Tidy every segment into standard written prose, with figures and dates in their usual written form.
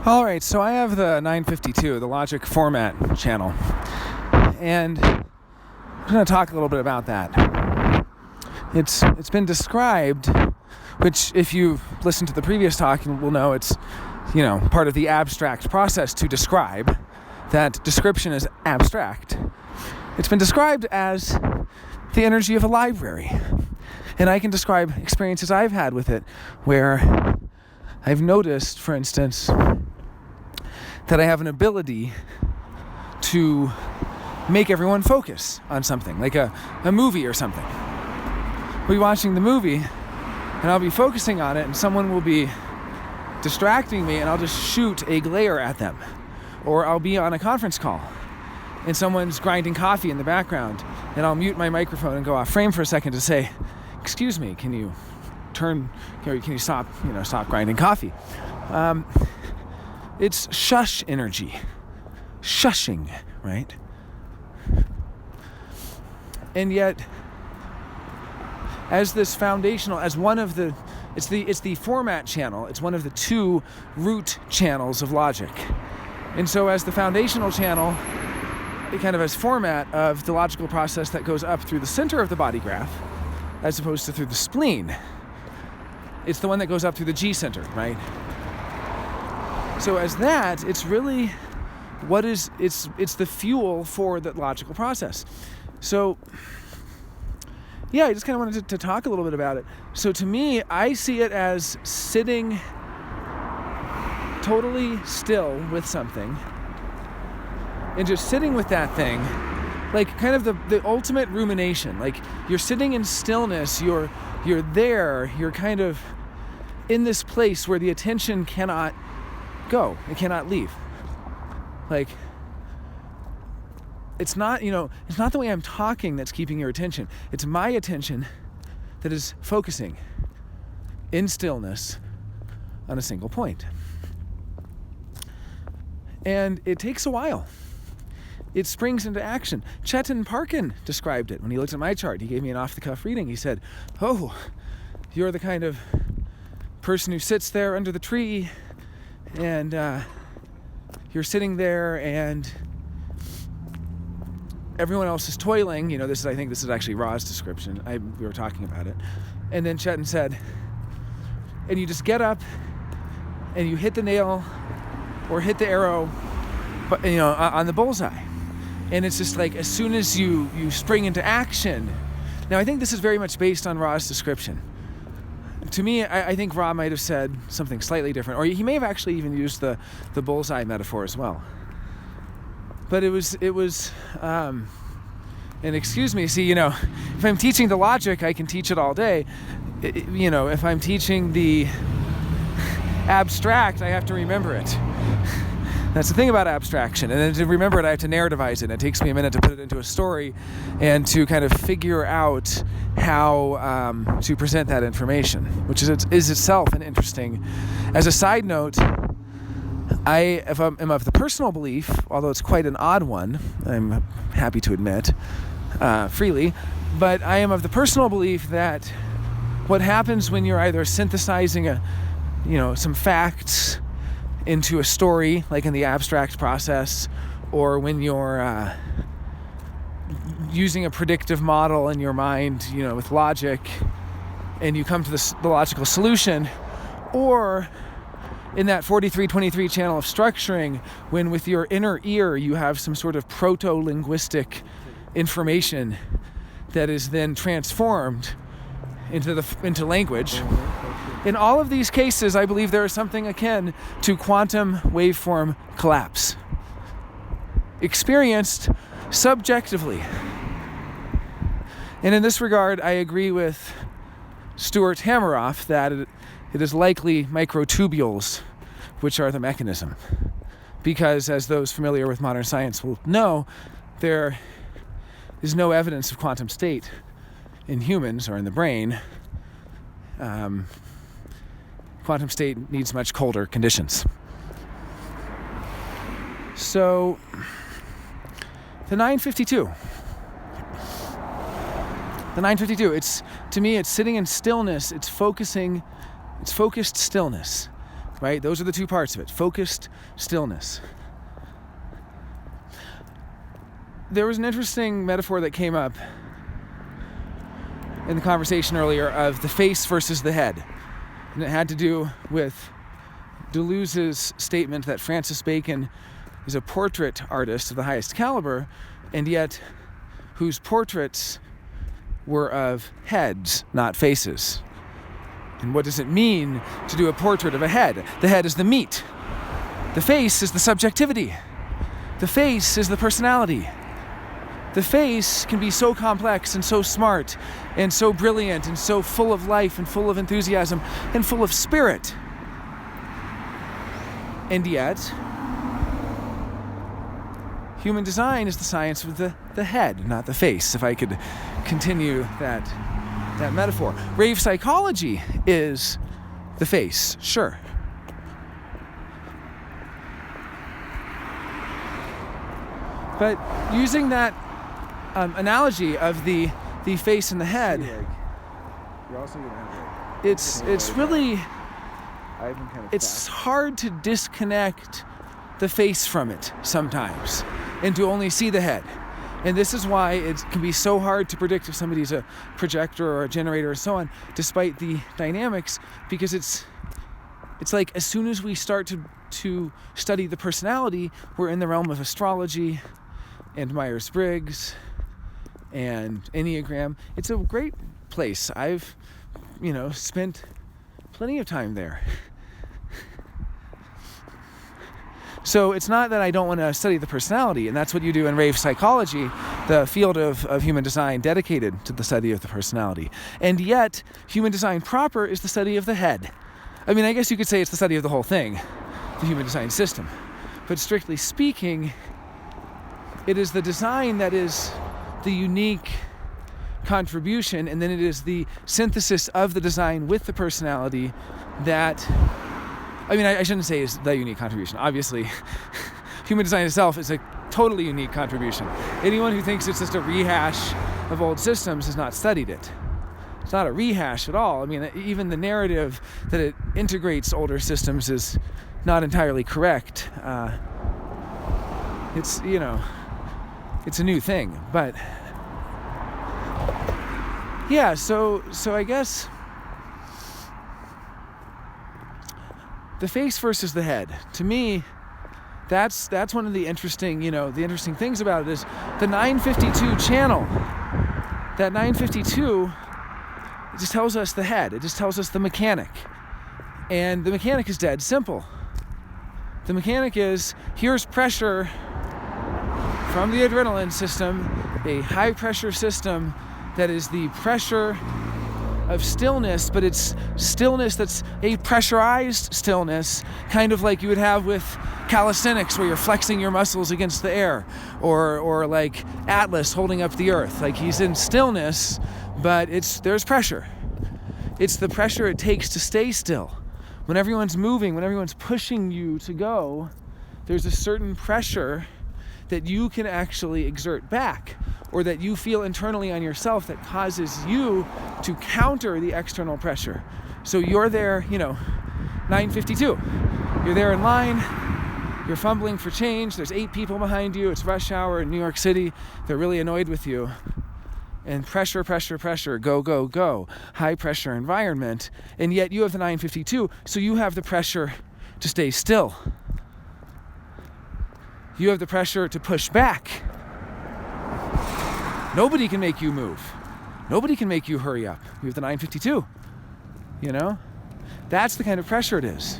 All right, so I have the 952, the logic format channel, and I'm going to talk a little bit about that. It's been described, which if you've listened to the previous talk, you will know it's, part of the abstract process to describe. That description is abstract. It's been described as the energy of a library, and I can describe experiences I've had with it, where I've noticed, for instance, that I have an ability to make everyone focus on something, like a movie or something. We'll be watching the movie, and I'll be focusing on it, and someone will be distracting me, and I'll just shoot a glare at them. Or I'll be on a conference call, and someone's grinding coffee in the background, and I'll mute my microphone and go off frame for a second to say, "Excuse me, can you stop grinding coffee?" It's shush energy. Shushing, right? And yet, as this foundational, as one of the, it's the format channel. It's one of the two root channels of logic. And so as the foundational channel, it kind of has format of the logical process that goes up through the center of the body graph, as opposed to through the spleen. It's the one that goes up through the G center, right? So as that, it's really it's the fuel for the logical process. So yeah, I just kind of wanted to talk a little bit about it. So to me, I see it as sitting totally still with something and just sitting with that thing, like kind of the ultimate rumination. Like you're sitting in stillness, you're there, you're kind of in this place where the attention cannot go, it cannot leave. Like it's not the way I'm talking that's keeping your attention. It's my attention that is focusing in stillness on a single point. And it takes a while. It springs into action. Chetan Parkin described it when he looked at my chart. He gave me an off-the-cuff reading. He said, "Oh, you're the kind of person who sits there under the tree and you're sitting there and everyone else is toiling." I think this is actually Ra's description. We were talking about it. And then Chetan said, and you just get up and you hit the nail or hit the arrow, on the bullseye. And it's just like, as soon as you spring into action. Now, I think this is very much based on Ra's description. To me, I think Ra might have said something slightly different, or he may have actually even used the bullseye metaphor as well. But it was, and excuse me, see, if I'm teaching the logic, I can teach it all day. If I'm teaching the abstract, I have to remember it. That's the thing about abstraction. And then to remember it, I have to narrativize it. It takes me a minute to put it into a story and to kind of figure out how to present that information, which is itself an interesting. As a side note, I am of the personal belief, although it's quite an odd one, I'm happy to admit freely, but I am of the personal belief that what happens when you're either synthesizing some facts into a story, like in the abstract process, or when you're using a predictive model in your mind, with logic, and you come to the logical solution, or in that 4323 channel of structuring, when with your inner ear you have some sort of proto-linguistic information that is then transformed into language. In all of these cases, I believe there is something akin to quantum waveform collapse, experienced subjectively. And in this regard, I agree with Stuart Hameroff that it is likely microtubules which are the mechanism. Because, as those familiar with modern science will know, there is no evidence of quantum state in humans or in the brain. Quantum state needs much colder conditions. So, the 952. To me, it's sitting in stillness, it's focused stillness. right? Those are the two parts of it. Focused stillness. There was an interesting metaphor that came up in the conversation earlier of the face versus the head. And it had to do with Deleuze's statement that Francis Bacon is a portrait artist of the highest caliber, and yet whose portraits were of heads, not faces. And what does it mean to do a portrait of a head? The head is the meat. The face is the subjectivity. The face is the personality. The face can be so complex and so smart and so brilliant and so full of life and full of enthusiasm and full of spirit. And yet, human design is the science of the head, not the face, if I could continue that metaphor. Rave psychology is the face, sure. But using that analogy of the face and the head, you're also gonna have it's really it's hard to disconnect the face from it sometimes and to only see the head. And this is why it can be so hard to predict if somebody's a projector or a generator or so on, despite the dynamics, because it's like as soon as we start to study the personality, we're in the realm of astrology and Myers-Briggs and Enneagram. It's a great place. I've, spent plenty of time there. So it's not that I don't want to study the personality, and that's what you do in rave psychology, the field of human design dedicated to the study of the personality. And yet, human design proper is the study of the head. I mean, I guess you could say it's the study of the whole thing, the human design system. But strictly speaking, it is the design that is the unique contribution, and then it is the synthesis of the design with the personality that... I shouldn't say is the unique contribution. Obviously, human design itself is a totally unique contribution. Anyone who thinks it's just a rehash of old systems has not studied it. It's not a rehash at all. I mean, even the narrative that it integrates older systems is not entirely correct. It's a new thing. But yeah, so I guess the face versus the head. To me, that's one of the interesting, the interesting things about it is the 952 channel. That 952, it just tells us the head. It just tells us the mechanic. And the mechanic is dead simple. The mechanic is, here's pressure from the adrenaline system, a high pressure system that is the pressure of stillness, but it's stillness that's a pressurized stillness, kind of like you would have with calisthenics where you're flexing your muscles against the air, or like Atlas holding up the earth. Like he's in stillness, but there's pressure. It's the pressure it takes to stay still. When everyone's moving, when everyone's pushing you to go, there's a certain pressure that you can actually exert back, or that you feel internally on yourself that causes you to counter the external pressure. So you're there, 952. You're there in line, you're fumbling for change, there's 8 people behind you, it's rush hour in New York City, they're really annoyed with you. And pressure, go, go, go, high pressure environment, and yet you have the 952, so you have the pressure to stay still. You have the pressure to push back. Nobody can make you move. Nobody can make you hurry up. You have the 952, That's the kind of pressure it is.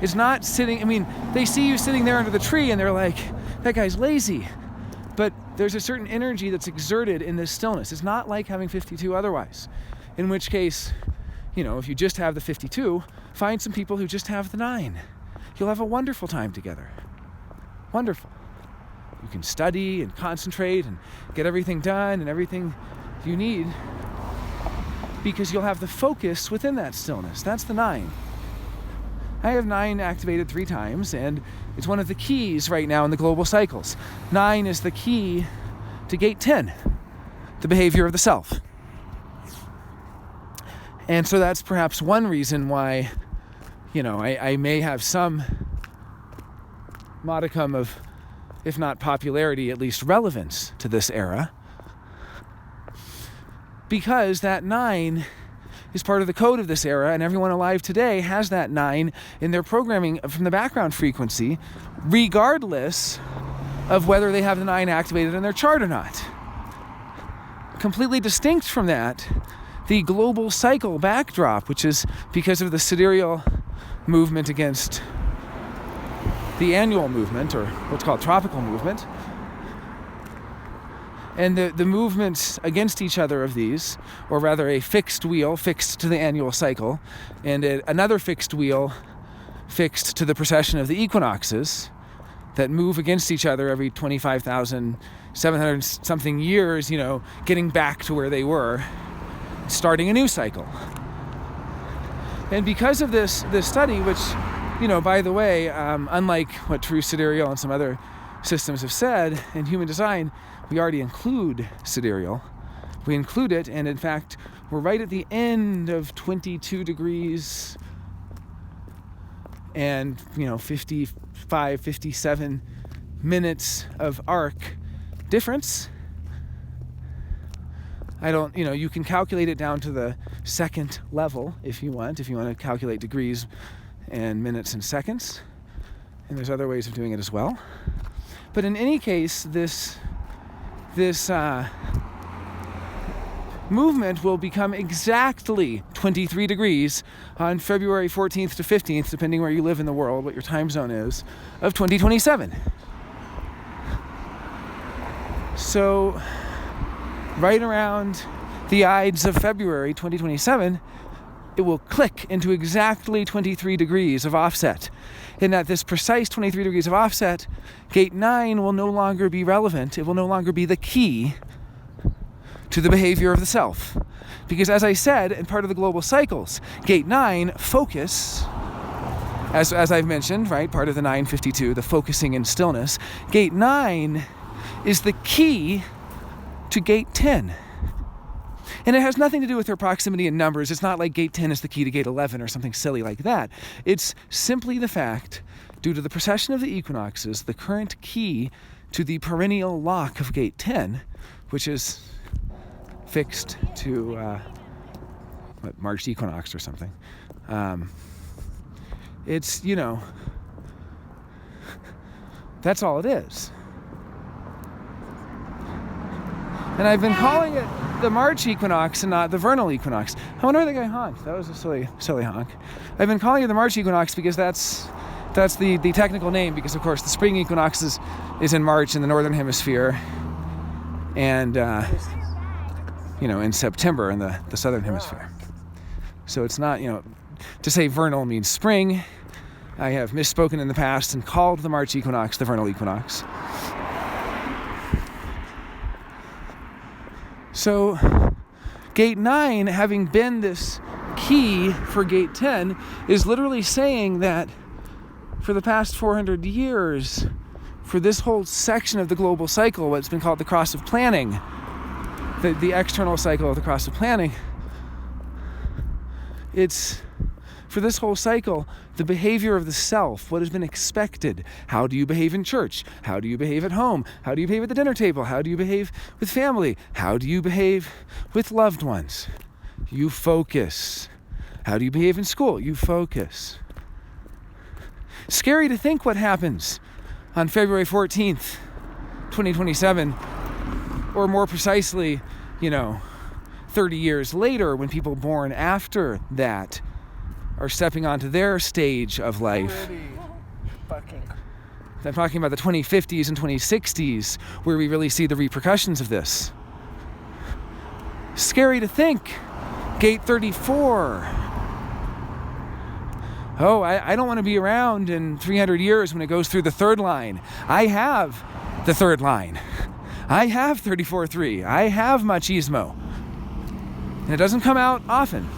It's not sitting, they see you sitting there under the tree and they're like, that guy's lazy. But there's a certain energy that's exerted in this stillness. It's not like having 52 otherwise. In which case, if you just have the 52, find some people who just have the 9. You'll have a wonderful time together. Wonderful. You can study and concentrate and get everything done and everything you need because you'll have the focus within that stillness. That's the 9. I have 9 activated 3 times, and it's one of the keys right now in the global cycles. 9 is the key to gate 10, the behavior of the self. And so that's perhaps one reason why I may have some modicum of, if not popularity, at least relevance to this era, because that 9 is part of the code of this era, and everyone alive today has that 9 in their programming from the background frequency, regardless of whether they have the 9 activated in their chart or not. Completely distinct from that, the global cycle backdrop, which is because of the sidereal movement against the annual movement, or what's called tropical movement, and the movements against each other of these, or rather a fixed wheel fixed to the annual cycle, and another fixed wheel fixed to the precession of the equinoxes that move against each other every 25,700 something years, getting back to where they were, starting a new cycle. And because of this study, which, by the way, unlike what true sidereal and some other systems have said, in human design, we already include sidereal. We include it, and in fact, we're right at the end of 22 degrees and, 55, 57 minutes of arc difference. You can calculate it down to the second level if you want to calculate degrees and minutes and seconds. And there's other ways of doing it as well. But in any case, this movement will become exactly 23 degrees on February 14th to 15th, depending where you live in the world, what your time zone is, of 2027. So, right around the Ides of February 2027, it will click into exactly 23 degrees of offset. And at this precise 23 degrees of offset, gate 9 will no longer be relevant. It will no longer be the key to the behavior of the self. Because as I said, in part of the global cycles, gate 9, focus, as I've mentioned, right, part of the 952, the focusing in stillness, gate 9 is the key to gate 10. And it has nothing to do with their proximity in numbers. It's not like gate 10 is the key to gate 11 or something silly like that. It's simply the fact, due to the precession of the equinoxes, the current key to the perennial lock of gate 10, which is fixed to March equinox or something. It's, that's all it is. And I've been calling it the March equinox and not the vernal equinox. I wonder why the guy honked. That was a silly honk. I've been calling it the March equinox because that's the technical name, because of course the spring equinox is in March in the northern hemisphere, and in September in the southern hemisphere. So it's not, to say vernal means spring. I have misspoken in the past and called the March equinox the vernal equinox. So gate 9, having been this key for gate 10, is literally saying that for the past 400 years, for this whole section of the global cycle, what's been called the cross of planning, the external cycle of the cross of planning, it's, for this whole cycle, the behavior of the self, what has been expected. How do you behave in church? How do you behave at home? How do you behave at the dinner table? How do you behave with family? How do you behave with loved ones? You focus. How do you behave in school? You focus. Scary to think what happens on February 14th, 2027, or more precisely, 30 years later, when people born after that are stepping onto their stage of life. I'm talking about the 2050s and 2060s, where we really see the repercussions of this. Scary to think. Gate 34. Oh, I don't want to be around in 300 years when it goes through the third line. I have the third line. I have 34.3. I have machismo. And it doesn't come out often.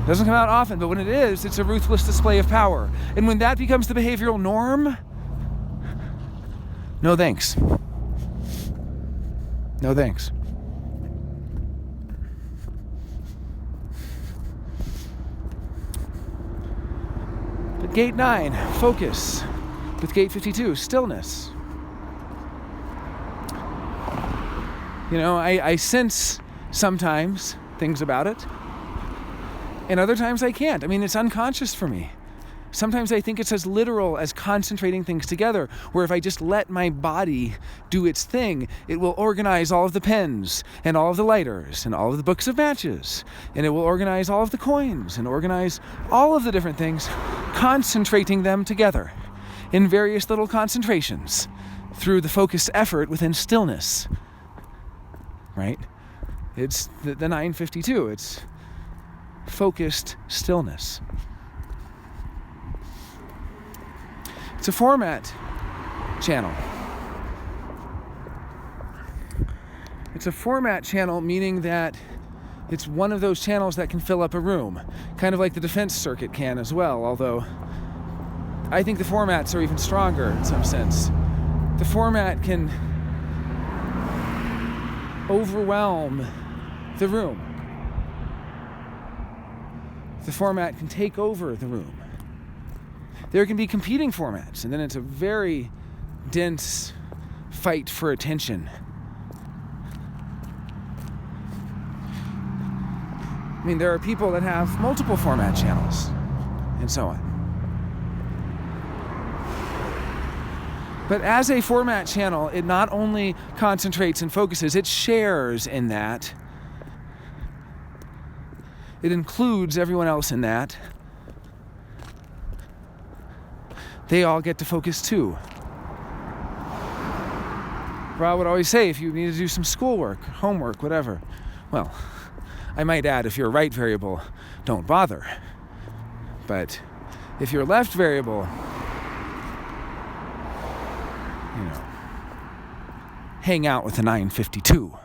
It doesn't come out often, but when it is, it's a ruthless display of power. And when that becomes the behavioral norm, no thanks. No thanks. Gate 9, focus. With gate 52, stillness. You know, I sense sometimes things about it, and other times I can't. I mean, it's unconscious for me. Sometimes I think it's as literal as concentrating things together, where if I just let my body do its thing, it will organize all of the pens and all of the lighters and all of the books of matches, and it will organize all of the coins and organize all of the different things, concentrating them together in various little concentrations through the focused effort within stillness, right? It's the 952. It's focused stillness. It's a format channel. It's a format channel, meaning that it's one of those channels that can fill up a room, kind of like the defense circuit can as well, although I think the formats are even stronger in some sense. The format can overwhelm the room. The format can take over the room. There can be competing formats, and then it's a very dense fight for attention. I mean, there are people that have multiple format channels, and so on. But as a format channel, it not only concentrates and focuses, it shares in that. It includes everyone else in that. They all get to focus too. Rob would always say, if you need to do some schoolwork, homework, whatever, well, I might add, if you're a right variable, don't bother. But if you're a left variable, you know, hang out with the 952.